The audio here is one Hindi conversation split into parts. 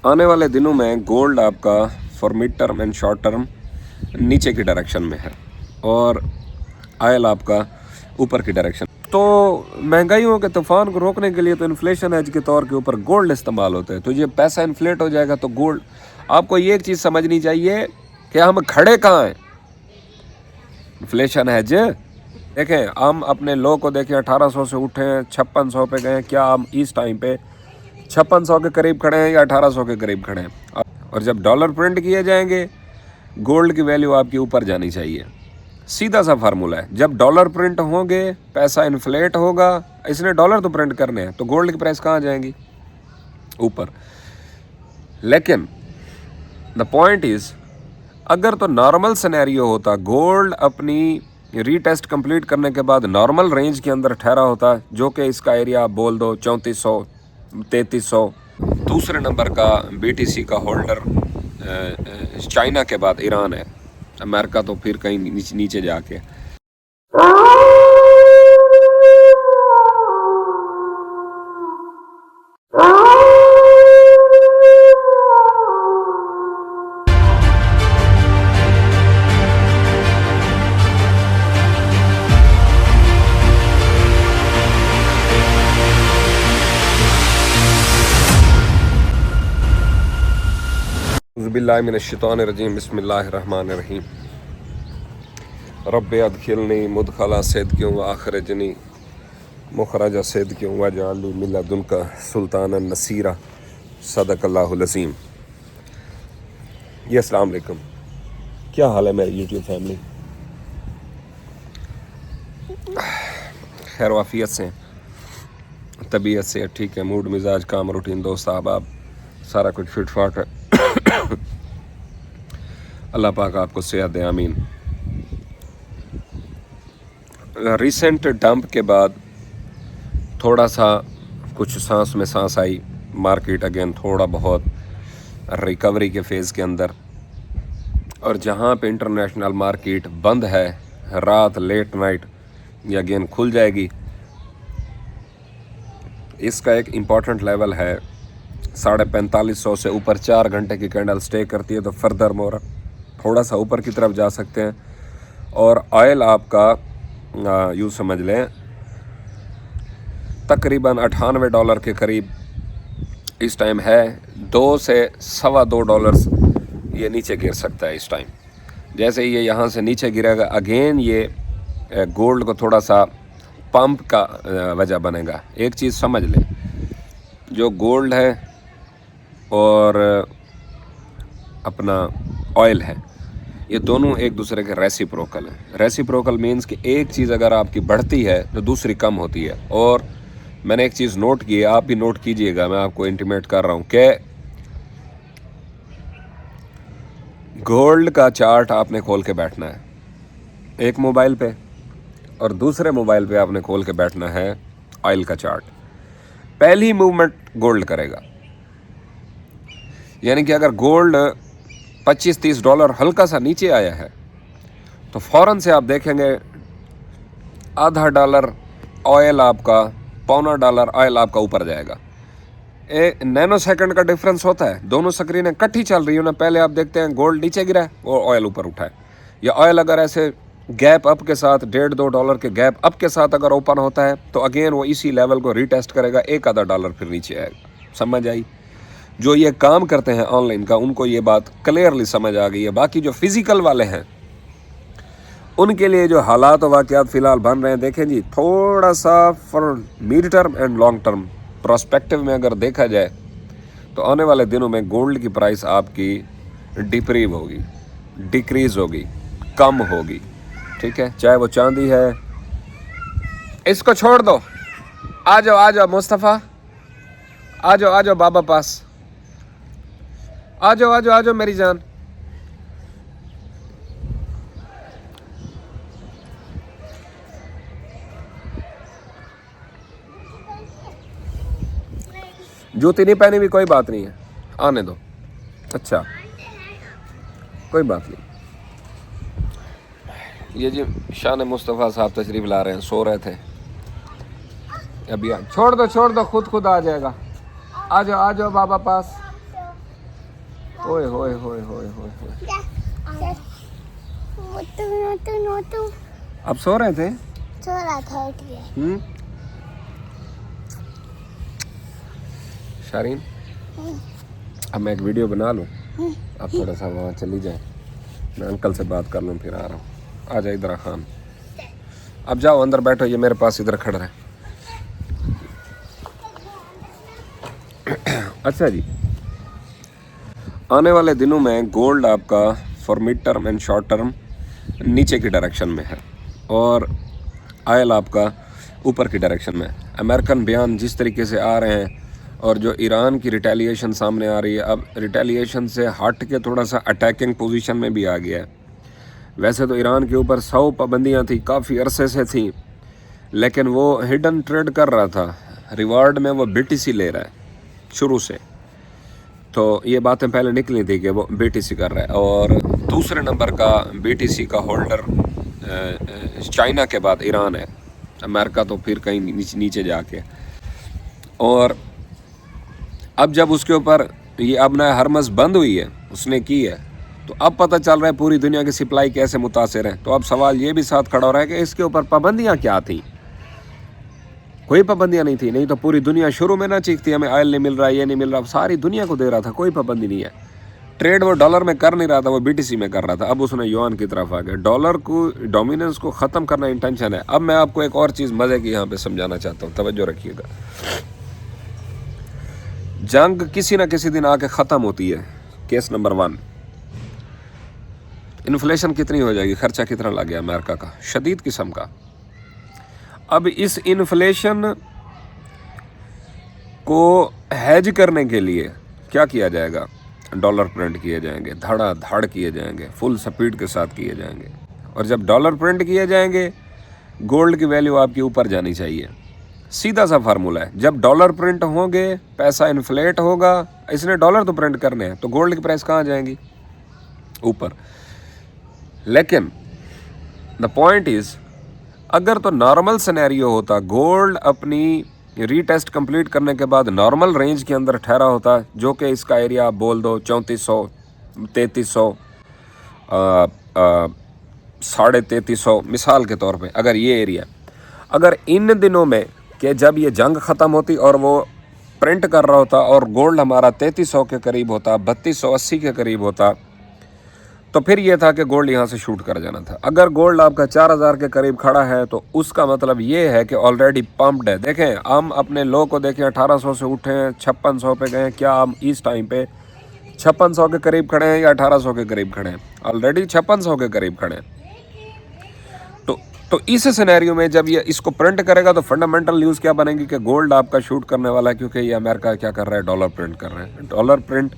आने वाले दिनों में गोल्ड आपका for mid term and short term नीचे की डायरेक्शन में है और ऑयल आपका ऊपर की डायरेक्शन। तो महंगाइयों के तूफान को रोकने के लिए तो इन्फ्लेशन एज के तौर के ऊपर गोल्ड इस्तेमाल होता है। तो ये पैसा इन्फ्लेट हो जाएगा तो गोल्ड, आपको ये एक चीज़ समझनी चाहिए कि हम खड़े कहाँ हैं। इन्फ्लेशन है जे देखें, हम अपने लो को देखें 1800 से उठे हैं 5600 पे गए। क्या हम इस टाइम पे 5600 के करीब खड़े हैं या 1800 के करीब खड़े हैं? और जब डॉलर प्रिंट किए जाएंगे गोल्ड की वैल्यू आपकी ऊपर जानी चाहिए। सीधा सा फार्मूला है, जब डॉलर प्रिंट होंगे पैसा इन्फ्लेट होगा। इसने डॉलर तो प्रिंट करने हैं तो गोल्ड की प्राइस कहाँ जाएंगी? ऊपर। लेकिन द पॉइंट इज, अगर तो नॉर्मल सिनेरियो होता, गोल्ड अपनी रीटेस्ट कंप्लीट करने के बाद नॉर्मल रेंज के अंदर ठहरा होता, जो कि इसका एरिया आप बोल दो 3400 3300। दूसरे नंबर का BTC का होल्डर चाइना के बाद ईरान है, अमेरिका तो फिर कहीं नीचे जाके। बिस्मिल्लाहिर्रहमानिर्रहीम बिस्मिल्लाहिर्रहमानिर्रहीम रब्बे अदखिलनी मुदखला सिद्क़िन व अखरिजनी मुखरजा सिद्क़िन वजअलनी मिन लदुनका सुल्तानन नसीरा सदक़ल्लाहुल अज़ीम। ये अस्सलाम वालेकुम, क्या हाल है मेरी यूट्यूब फैमिली? खैर वाफियत से, तबीयत से ठीक है, मूड मिजाज काम रूटीन दोस्त अहबाब सारा कुछ फिट फाट है। अल्लाह पाक आपको सेहत दे, आमीन। रिसेंट डंप के बाद थोड़ा सा कुछ सांस में सांस आई, मार्केट अगेन थोड़ा बहुत रिकवरी के फेज़ के अंदर। और जहाँ पे इंटरनेशनल मार्केट बंद है, रात लेट नाइट ये अगेन खुल जाएगी। इसका एक इम्पॉर्टेंट लेवल है 4550 से ऊपर 4 घंटे की कैंडल स्टे करती है तो फर्दर मोर थोड़ा सा ऊपर की तरफ जा सकते हैं। और ऑयल आपका यूँ समझ लें तकरीबन $98 के करीब इस टाइम है। 2 से $2.25 ये नीचे गिर सकता है इस टाइम। जैसे ही ये यहाँ से नीचे गिरेगा अगेन ये गोल्ड को थोड़ा सा पंप का वजह बनेगा। एक चीज़ समझ लें, जो गोल्ड है और अपना ऑयल है, ये दोनों एक दूसरे के रेसिप्रोकल हैं। रेसिप्रोकल मीन्स कि एक चीज़ अगर आपकी बढ़ती है तो दूसरी कम होती है। और मैंने एक चीज़ नोट की है, आप भी नोट कीजिएगा, मैं आपको इंटीमेट कर रहा हूँ कि गोल्ड का चार्ट आपने खोल के बैठना है एक मोबाइल पे, और दूसरे मोबाइल पे आपने खोल के बैठना है ऑयल का चार्ट। पहली मूवमेंट गोल्ड करेगा, यानी कि अगर गोल्ड $25-30 हल्का सा नीचे आया है तो फ़ौरन से आप देखेंगे $0.5 ऑयल आपका, $0.25 ऑयल आपका ऊपर जाएगा। एक नैनो सेकंड का डिफरेंस होता है, दोनों स्क्रीनें इकट्ठी चल रही हो ना, पहले आप देखते हैं गोल्ड नीचे गिरा है और ऑयल ऊपर उठा है। या ऑयल अगर ऐसे गैप अप के साथ $1.5-2 के गैप अप के साथ अगर ओपन होता है तो अगेन वो इसी लेवल को रीटेस्ट करेगा, $1-2 फिर नीचे आएगा। समझ आई? जो ये काम करते हैं ऑनलाइन का, उनको ये बात क्लियरली समझ आ गई है। बाकी जो फिज़िकल वाले हैं उनके लिए जो हालात और वाक़यात फ़िलहाल बन रहे हैं, देखें जी, थोड़ा सा for mid term and long term prospective में अगर देखा जाए तो आने वाले दिनों में गोल्ड की प्राइस आपकी डिप्रीव होगी, डिक्रीज़ होगी, कम होगी। ठीक है, चाहे वो चांदी है। इसको छोड़ दो, आ जाओ मुस्तफ़ा, आ जाओ बाबा पास, आ जाओ मेरी जान। जूती नहीं पहनी भी कोई बात नहीं है, आने दो। अच्छा कोई बात नहीं। ये जी शान मुस्तफ़ा साहब तशरीफ़ ला रहे हैं, सो रहे थे अभी। छोड़ दो खुद आ जाएगा। आ जाओ बाबा पास, ओए होए होए होए होए होए। अब सो रहे थे? शारीन, अब मैं एक वीडियो बना लूँ, आप थोड़ा सा वहाँ चली जाए, मैं अंकल से बात कर लूँ, फिर आ रहा हूँ। आ जाए इधर खान, अब जाओ अंदर बैठो, ये मेरे पास इधर खड़ा है। अच्छा जी, आने वाले दिनों में गोल्ड आपका for mid term and short term नीचे की डायरेक्शन में है और ऑयल आपका ऊपर की डायरेक्शन में। अमेरिकन बयान जिस तरीके से आ रहे हैं और जो ईरान की रिटेलिएशन सामने आ रही है, अब रिटेलिएशन से हट के थोड़ा सा अटैकिंग पोजीशन में भी आ गया है। वैसे तो ईरान के ऊपर 100 पाबंदियाँ थी, काफ़ी अरसे से थी, लेकिन वो हिडन ट्रेड कर रहा था, रिवार्ड में वो BTC ले रहा है शुरू से। तो ये बातें पहले निकली थी कि वो BTC कर रहा है, और दूसरे नंबर का BTC का होल्डर चाइना के बाद ईरान है, अमेरिका तो फिर कहीं नीचे जाके। और अब जब उसके ऊपर ये अब नया हरमस बंद हुई है, उसने की है, तो अब पता चल रहा है पूरी दुनिया की सप्लाई कैसे मुतासिर है। तो अब सवाल ये भी साथ खड़ा हो रहा है कि इसके ऊपर पाबंदियाँ क्या थी? कोई पाबंदियाँ नहीं थी, नहीं तो पूरी दुनिया शुरू में ना चीखती हमें ऑयल नहीं मिल रहा, ये नहीं मिल रहा, सारी दुनिया को दे रहा था, कोई पाबंदी नहीं है। ट्रेड वो डॉलर में कर नहीं रहा था, वो BTC में कर रहा था। अब उसने युआन की तरफ आ गया, डॉलर को डोमिनेंस को ख़त्म करना इंटेंशन है। अब मैं आपको एक और चीज़ मज़े की यहाँ पे समझाना चाहता हूँ, तवज्जो रखिएगा। जंग किसी ना किसी दिन आके ख़त्म होती है। केस नंबर 1, इन्फ्लेशन कितनी हो जाएगी, खर्चा कितना लग गया अमेरिका का, शदीद किस्म का। अब इस इन्फ्लेशन को हैज करने के लिए क्या किया जाएगा? डॉलर प्रिंट किए जाएंगे, धड़ाधड़ किए जाएंगे, फुल स्पीड के साथ किए जाएंगे। और जब डॉलर प्रिंट किए जाएंगे, गोल्ड की वैल्यू आपकी ऊपर जानी चाहिए। सीधा सा फार्मूला है, जब डॉलर प्रिंट होंगे पैसा इन्फ्लेट होगा, इसने डॉलर तो प्रिंट करने हैं, तो गोल्ड की प्राइस कहाँ जाएंगी? ऊपर। लेकिन द पॉइंट इज, अगर तो नॉर्मल सिनेरियो होता, गोल्ड अपनी रीटेस्ट कंप्लीट करने के बाद नॉर्मल रेंज के अंदर ठहरा होता, जो कि इसका एरिया आप बोल दो 3400, 3300, 3350 मिसाल के तौर पे, अगर ये एरिया, अगर इन दिनों में कि जब ये जंग ख़त्म होती और वो प्रिंट कर रहा होता और गोल्ड हमारा 3300 के करीब होता, 3280 के करीब होता, तो फिर ये था कि गोल्ड यहाँ से शूट कर जाना था। अगर गोल्ड आपका 4000 के करीब खड़ा है, तो उसका मतलब ये है कि ऑलरेडी पम्प्ड है। देखें, हम अपने लो को देखें, 1800 से उठे हैं, 5600 पे गए, क्या हम इस टाइम पे 5600 के करीब खड़े हैं या 1800 के करीब खड़े हैं? ऑलरेडी 5600 के करीब खड़े हैं। तो इस सिनेरियो में जब ये इसको प्रिंट करेगा, तो फंडामेंटल न्यूज़ क्या बनेगी कि गोल्ड आपका शूट करने वाला है, क्योंकि ये अमेरिका क्या कर रहा है, डॉलर प्रिंट कर रहे हैं। डॉलर प्रिंट,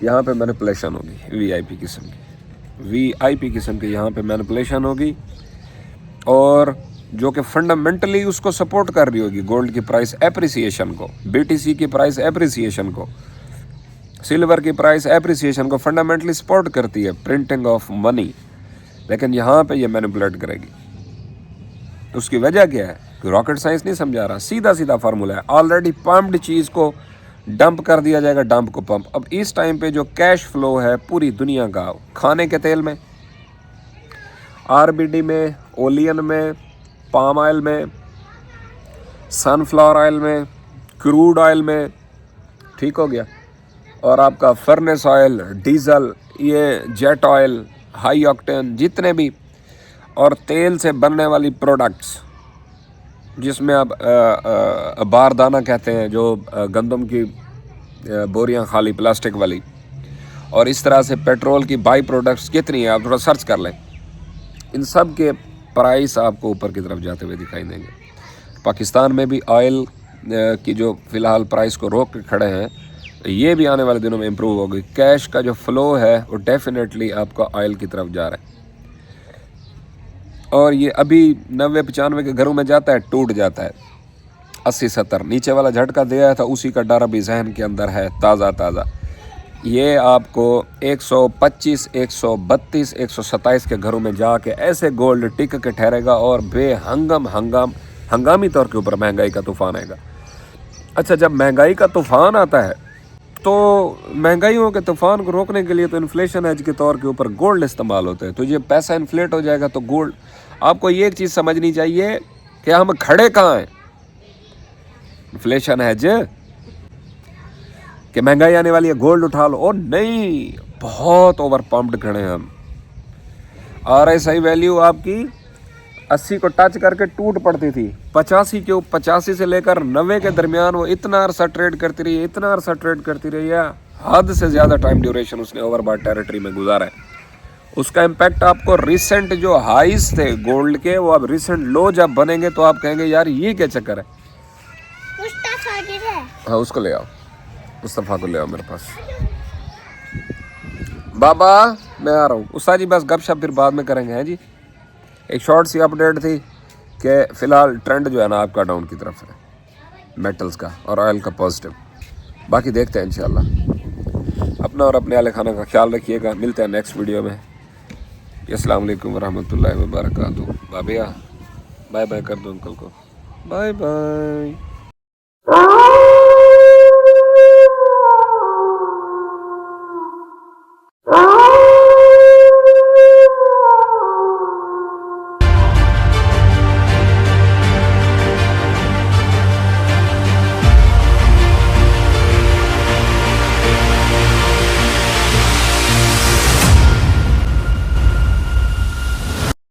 यहाँ पे मैनिपुलेशन होगी, VIP किस्म की यहाँ पे मैनिपुलेशन होगी, और जो कि फंडामेंटली उसको सपोर्ट कर रही होगी गोल्ड की प्राइस एप्रिसिएशन को, BTC की प्राइस एप्रिसिएशन को, सिल्वर की प्राइस एप्रिसिएशन को फंडामेंटली सपोर्ट करती है, प्रिंटिंग ऑफ मनी। लेकिन यहाँ पे ये मैनिपुलेट करेगी। उसकी वजह क्या है? रॉकेट साइंस नहीं समझा रहा, सीधा सीधा फार्मूला है। ऑलरेडी पम्प्ड चीज़ को डंप कर दिया जाएगा, डंप को पंप। अब इस टाइम पे जो कैश फ्लो है पूरी दुनिया का, खाने के तेल में, RBD में, ओलियन में, पाम ऑयल में, सनफ्लावर ऑयल में, क्रूड ऑयल में, ठीक हो गया, और आपका फर्नेस ऑयल, डीजल, ये जेट ऑयल, हाई ऑक्टेन, जितने भी, और तेल से बनने वाली प्रोडक्ट्स, जिसमें आप बारदाना कहते हैं, जो गंदम की बोरियां खाली प्लास्टिक वाली, और इस तरह से पेट्रोल की बाई प्रोडक्ट्स कितनी है, आप थोड़ा सर्च कर लें। इन सब के प्राइस आपको ऊपर की तरफ जाते हुए दिखाई देंगे। पाकिस्तान में भी ऑयल की जो फ़िलहाल प्राइस को रोक के खड़े हैं, ये भी आने वाले दिनों में इम्प्रूव होगी। कैश का जो फ़्लो है वो डेफिनेटली आपका ऑयल की तरफ जा रहा है, और ये अभी 90-95 के घरों में जाता है, टूट जाता है। 80-70 नीचे वाला झटका दिया था, उसी का डर अभी जहन के अंदर है ताज़ा। ये आपको 125, 132, 127 के घरों में जाके ऐसे गोल्ड टिक के ठहरेगा, और हंगामी तौर के ऊपर महंगाई का तूफ़ान आएगा। अच्छा, जब महंगाई का तूफ़ान आता है तो महंगाइयों के तूफान को रोकने के लिए तो इन्फ्लेशन एज के तौर के ऊपर गोल्ड इस्तेमाल होता है। तो ये पैसा इन्फ्लेट हो जाएगा तो गोल्ड, आपको ये एक चीज़ समझनी चाहिए कि हम खड़े कहाँ हैं। इन्फ्लेशन एज कि महंगाई आने वाली है, गोल्ड उठा लो, और नहीं, बहुत ओवर पम्प्ड खड़े हैं हम। RSI वैल्यू आपकी 80 को टच करके टूट पड़ती थी, 85 से लेकर 90 के दरमियान वो इतना अरसा ट्रेड करती रही, इतना अरसा ट्रेड करती रही है, हद से ज़्यादा टाइम ड्यूरेशन उसने ओवरबॉट टेरिटरी में गुजारा है। उसका इम्पैक्ट आपको रिसेंट जो हाइज थे गोल्ड के, वो अब रिसेंट लो जब बनेंगे तो आप कहेंगे यार ये क्या चक्कर है। हाँ उसको ले आओ, मुस्तफ़ा को ले आओ मेरे पास। बाबा मैं आ रहा हूँ। उस्ताद जी बस गपशप फिर बाद में करेंगे हैं जी। एक शॉर्ट सी अपडेट थी कि फ़िलहाल ट्रेंड जो है ना आपका डाउन की तरफ है, मेटल्स का और ऑयल का पॉजिटिव। बाकी देखते हैं इंशाल्लाह। अपना और अपने अहले खाना का ख्याल रखिएगा। मिलते हैं नेक्स्ट वीडियो में। अस्सलाम वालेकुम रहमतुल्लाहि व बरकातुहू। बाबिया बाय बाय कर दो अंकल को, बाय बाय।